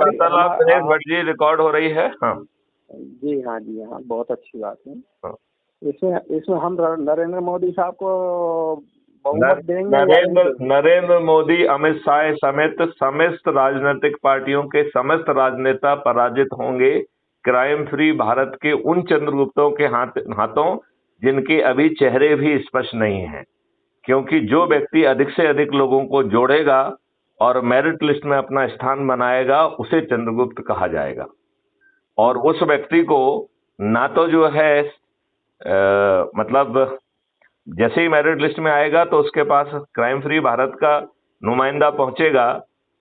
वार्तालाप दिनेश भट्ट जी रिकॉर्ड हो रही है। हाँ जी हाँ, जी हाँ, बहुत अच्छी बात है। हाँ। इसमें इसमें हम नरेंद्र मोदी साहब को बहुमत देंगे या नहीं देंगे? नरेंद्र मोदी, अमित शाह समेत समस्त राजनीतिक पार्टियों के समस्त राजनेता पराजित होंगे क्राइम फ्री भारत के उन चंद्रगुप्तों के हाथों जिनके अभी चेहरे भी स्पष्ट नहीं हैं। क्योंकि जो व्यक्ति अधिक से अधिक लोगों को जोड़ेगा और मेरिट लिस्ट में अपना स्थान बनाएगा उसे चंद्रगुप्त कहा जाएगा। और उस व्यक्ति को ना तो जो है मतलब जैसे ही मेरिट लिस्ट में आएगा तो उसके पास क्राइम फ्री भारत का नुमाइंदा पहुंचेगा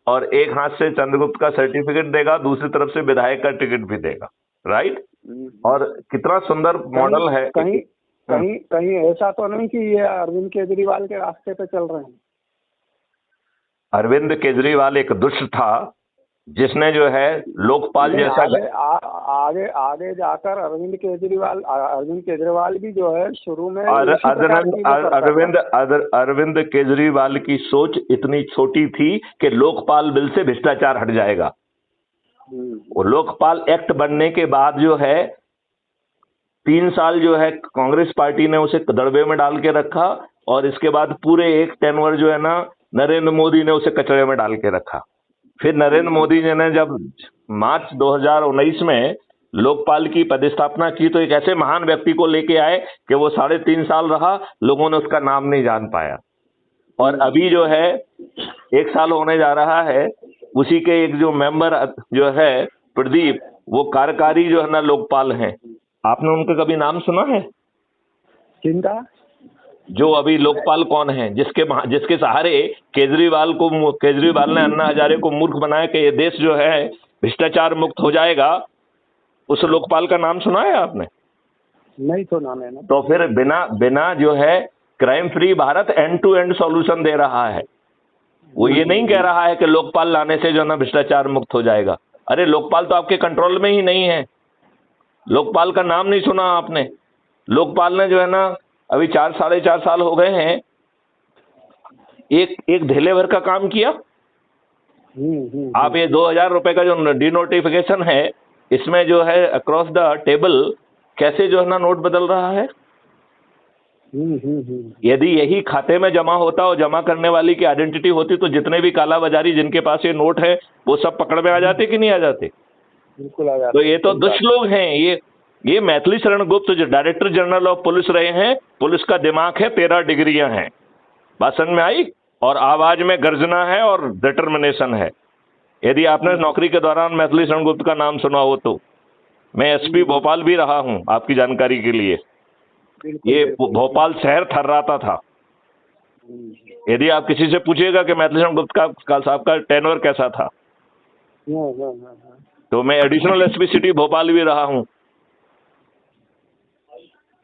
और एक हाथ से चंद्रगुप्त का सर्टिफिकेट देगा, दूसरी तरफ से विधायक का टिकट भी देगा। राइट। और कितना सुंदर मॉडल है। कहीं कहीं कहीं ऐसा तो नहीं कि ये अरविंद केजरीवाल के रास्ते पे चल रहे हैं? अरविंद केजरीवाल एक दुष्ट था जिसने जो है लोकपाल जैसा आगे आगे जाकर अरविंद केजरीवाल भी जो है शुरू में अरविंद केजरीवाल की सोच इतनी छोटी थी कि लोकपाल बिल से भ्रष्टाचार हट जाएगा। वो लोकपाल एक्ट बनने के बाद जो है 3 साल जो है कांग्रेस पार्टी ने उसे दड़बे में डाल के रखा और इसके बाद पूरे एक टेनवर जो है ना नरेंद्र मोदी ने उसे कचरे में डाल के रखा। फिर नरेंद्र मोदी जी ने जब मार्च 2019 में लोकपाल की पदस्थापना की तो एक ऐसे महान व्यक्ति को लेके आए कि वो 3.5 साल रहा, लोगों ने उसका नाम नहीं जान पाया। और अभी जो है 1 साल होने जा रहा है, उसी के एक जो मेंबर जो है प्रदीप, वो कार्यकारी जो है ना लोकपाल हैं। आपने उनका कभी नाम सुना है? किनका? जो अभी लोकपाल कौन है, जिसके सहारे केजरीवाल ने अन्ना हजारे को मूर्ख बनाया कि ये देश जो है भ्रष्टाचार मुक्त हो जाएगा, उस लोकपाल का नाम सुना है आपने? नहीं सुना मैंने। तो फिर बिना जो है crime free Bharat end to end solution दे रहा है। वो ये नहीं कह रहा है कि लोकपाल लाने से जो है ना भ्रष्टाचार मुक्त हो जाएगा। अरे लोकपाल तो आपके कंट्रोल में ही नहीं है। लोकपाल का नाम नहीं सुना आपने? लोकपाल ने जो है ना अभी 4-4.5 साल हो गए हैं, एक धेले भर का काम किया। आप ये 2000 रुपए का जो डिनोटिफिकेशन है, इसमें जो है अक्रॉस द टेबल कैसे जो है ना नोट बदल रहा है। यदि यही खाते में जमा होता और जमा करने वाली की आइडेंटिटी होती तो जितने भी काला बाजारी जिनके पास ये नोट है वो सब पकड़ में आ जाते कि नहीं आ जाते? बिल्कुल आ जाते। तो ये तो दुष्ट लोग हैं। ये मैथिली शरण गुप्त जो डायरेक्टर जनरल ऑफ पुलिस रहे हैं, पुलिस का दिमाग है, 13 डिग्रियां हैं। बात समझ में आई? और आवाज में गर्जना है और डिटर्मिनेशन है। यदि आपने नौकरी के दौरान मैथिली शरण गुप्त का नाम सुना हो तो मैं एसपी भोपाल भी रहा हूं, आपकी जानकारी के लिए। ये भोपाल शहर थर्राता था। यदि आप किसी से पूछिएगा कि मैथिली शरण गुप्त का साहब का टेनवर कैसा था, तो मैं एडिशनल एसपी सिटी भोपाल भी रहा हूं,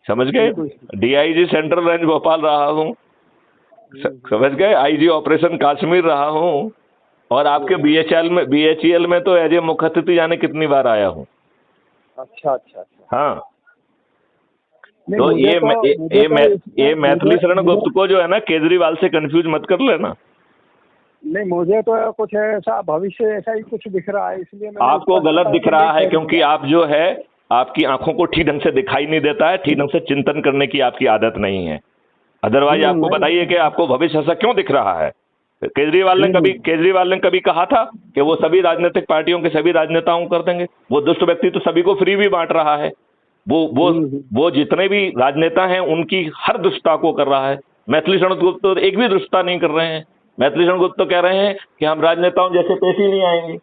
समझ गए? डीआईजी सेंट्रल रेंज भोपाल रहा हूं, समझ गए? आईजी ऑपरेशन कश्मीर रहा हूं, और आपके बीएचईएल में तो एज ए मुख्य अतिथि जाने कितनी बार आया हूं। अच्छा। हाँ, तो ये मैथिली शरण गुप्त को जो है ना केजरीवाल से कंफ्यूज मत कर लेना। नहीं, मुझे तो कुछ ऐसा भविष्य ऐसा ही कुछ दिख रहा है, इसलिए आपको गलत दिख रहा है क्योंकि आप जो है आपकी आंखों को ठीक ढंग से दिखाई नहीं देता है, ठीक ढंग से चिंतन करने की आपकी आदत नहीं है। अदरवाइज आपको बताइए कि आपको भविष्य ऐसा क्यों दिख रहा है? केजरीवाल ने कभी कहा था कि वो सभी राजनीतिक पार्टियों के सभी राजनेताओं को कर देंगे? वो दुष्ट व्यक्ति तो सभी को फ्री भी बांट रहा है। वो जितने भी राजनेता हैं उनकी हर दुष्टता को कर रहा है। मैथिली शरण गुप्त तो एक भी दुष्टता नहीं कर रहे हैं। मैथिली शरण गुप्त तो कह रहे हैं कि हम राजनेताओं जैसे पेश ही नहीं आएंगे,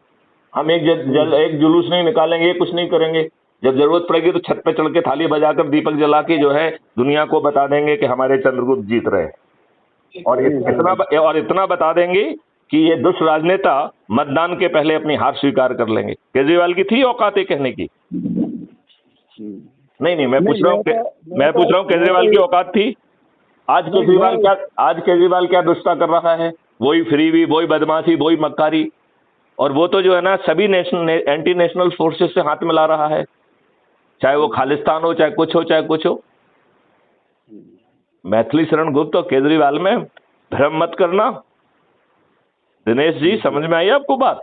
हम एक जुलूस नहीं निकालेंगे, कुछ नहीं करेंगे। जब जरूरत पड़ेगी तो छत पे चढ़ के थाली बजाकर दीपक जला के जो है दुनिया को बता देंगे कि हमारे चंद्रगुप्त जीत रहे हैं। और इतना बता देंगे कि ये दुष्ट राजनेता मतदान के पहले अपनी हार स्वीकार कर लेंगे। केजरीवाल की थी औकात कहने की? नहीं, मैं पूछ रहा हूँ केजरीवाल की औकात थी? आज केजरीवाल क्या दुष्टता कर रहा है? वही फ्रीवी, वही बदमाशी, वही मक्कारी। और वो तो जो है ना सभी एंटी नेशनल फोर्सेस से हाथ मिला रहा है, चाहे वो खालिस्तान हो, चाहे कुछ हो। मैथिली शरण गुप्त और केजरीवाल में भ्रम मत करना। दिनेश जी, समझ में आई आपको बात?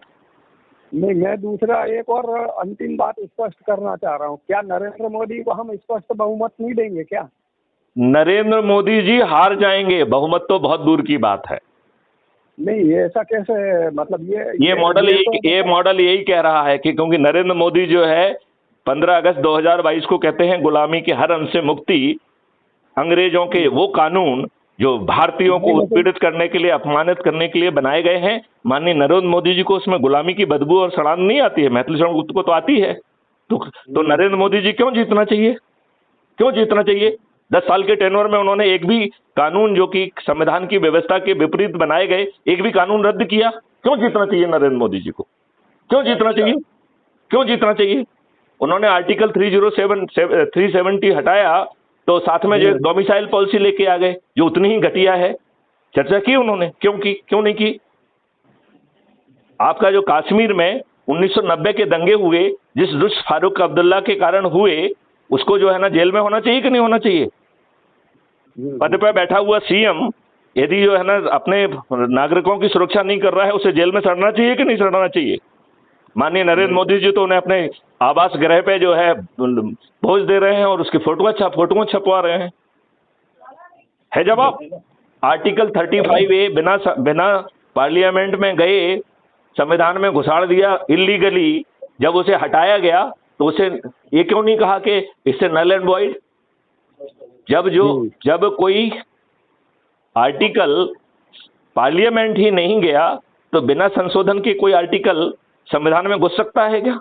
नहीं, मैं दूसरा एक और अंतिम बात स्पष्ट करना चाह रहा हूँ। क्या नरेंद्र मोदी को हम स्पष्ट बहुमत नहीं देंगे क्या? नरेंद्र मोदी जी हार जाएंगे, बहुमत तो बहुत दूर की बात है। नहीं, ये ऐसा कैसे, मतलब ये मॉडल ये मॉडल यही कह रहा है कि क्योंकि नरेंद्र मोदी जो है 15 अगस्त 2022 को कहते हैं गुलामी के हर अंश से मुक्ति, अंग्रेजों के वो कानून जो भारतीयों को उत्पीड़ित करने के लिए, अपमानित करने के लिए बनाए गए हैं, माननीय नरेंद्र मोदी जी को उसमें गुलामी की बदबू और सड़ान नहीं आती है, मैथिली शरण गुप्त को तो आती है। तो नरेंद्र मोदी जी क्यों जीतना चाहिए? क्यों जीतना चाहिए? 10 साल के टेन्योर में उन्होंने एक भी कानून जो कि संविधान की व्यवस्था के विपरीत बनाए गए, एक भी कानून रद्द किया? क्यों जीतना चाहिए नरेंद्र मोदी जी को? क्यों जीतना चाहिए? क्यों जीतना चाहिए? उन्होंने आर्टिकल 370 हटाया, तो साथ में जो डोमिसाइल पॉलिसी लेके आ गए जो उतनी ही घटिया है। चर्चा की उन्होंने? क्यों की? क्यों नहीं की? आपका जो कश्मीर में 1990 के दंगे हुए, जिस रुश फारूक अब्दुल्ला के कारण हुए, उसको जो है ना जेल में होना चाहिए कि नहीं होना चाहिए? पद पर बैठा हुआ सीएम यदि जो है ना अपने नागरिकों की सुरक्षा नहीं कर रहा है, उसे जेल में सड़ना चाहिए कि नहीं सड़ना चाहिए? माननीय नरेंद्र मोदी जी तो उन्हें अपने आवास गृह पे जो है भोज दे रहे हैं और उसकी फोटो छपवा रहे हैं। है जवाब? आर्टिकल 35A बिना पार्लियामेंट में गए संविधान में घुसाड़ दिया इलीगली। जब उसे हटाया गया तो उसे ये क्यों नहीं कहा कि इससे नल एंड वॉइड? जब कोई आर्टिकल पार्लियामेंट ही नहीं गया तो बिना संशोधन के कोई आर्टिकल संविधान में घुस सकता है क्या?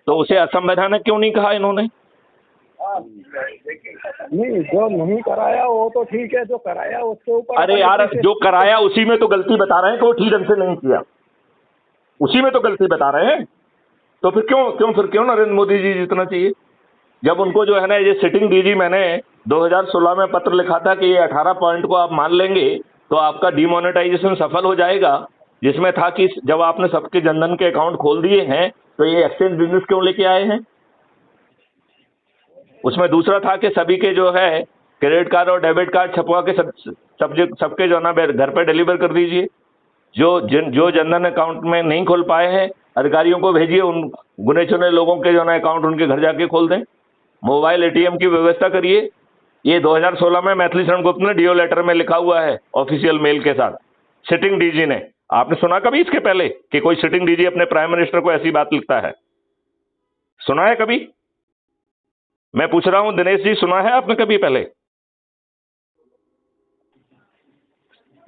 तो उसे असंवैधानिक क्यों नहीं कहा इन्होंने? नहीं, जो नहीं कराया वो तो ठीक है, जो कराया उसके ऊपर। अरे यार, जो कराया उसी में तो गलती बता रहे हैं कि वो ठीक ढंग से नहीं किया, उसी में तो गलती बता रहे हैं। तो फिर क्यों नरेंद्र मोदी जी जीतना चाहिए? जब उनको जो है ना ये सिटिंग डीजी, मैंने 2016 में पत्र लिखा था कि ये 18 पॉइंट को आप मान लेंगे तो आपका डिमोनेटाइजेशन सफल हो जाएगा, जिसमें था कि जब आपने सबके जनधन के अकाउंट खोल दिए हैं तो ये एक्सचेंज बिजनेस क्यों लेके आए हैं? उसमें दूसरा था कि सभी के जो है क्रेडिट कार्ड और डेबिट कार्ड छपवा के सबके जो ना घर पे डिलीवर कर दीजिए। जो जनधन अकाउंट में नहीं खोल पाए हैं, अधिकारियों को भेजिए, उन गुने चुने लोगों के जो ना अकाउंट उनके घर जाके खोल दें। मोबाइल एटीएम की व्यवस्था करिए। ये 2016 में मैथिली शरण गुप्त ने डीओ लेटर में लिखा हुआ है, ऑफिशियल मेल के साथ, सिटिंग डीजी ने। आपने सुना कभी इसके पहले कि कोई सिटिंग डीजी अपने प्राइम मिनिस्टर को ऐसी बात लिखता है? सुना है कभी? मैं पूछ रहा हूं दिनेश जी, सुना है आपने कभी पहले?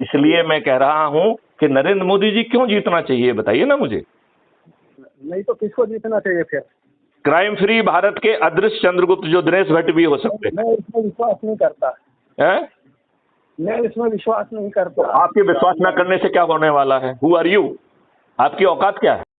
इसलिए मैं कह रहा हूं कि नरेंद्र मोदी जी क्यों जीतना चाहिए, बताइए ना मुझे। नहीं तो किसको जीतना चाहिए फिर? क्राइम फ्री भारत के अदृश्य चंद्रगुप्त जो दिनेश भट्ट भी हो सकते हैं। मैं इसमें विश्वास नहीं करता है? मैं इसमें विश्वास नहीं करता। आपके विश्वास न करने से क्या होने वाला है? Who are you? आपकी औकात क्या है?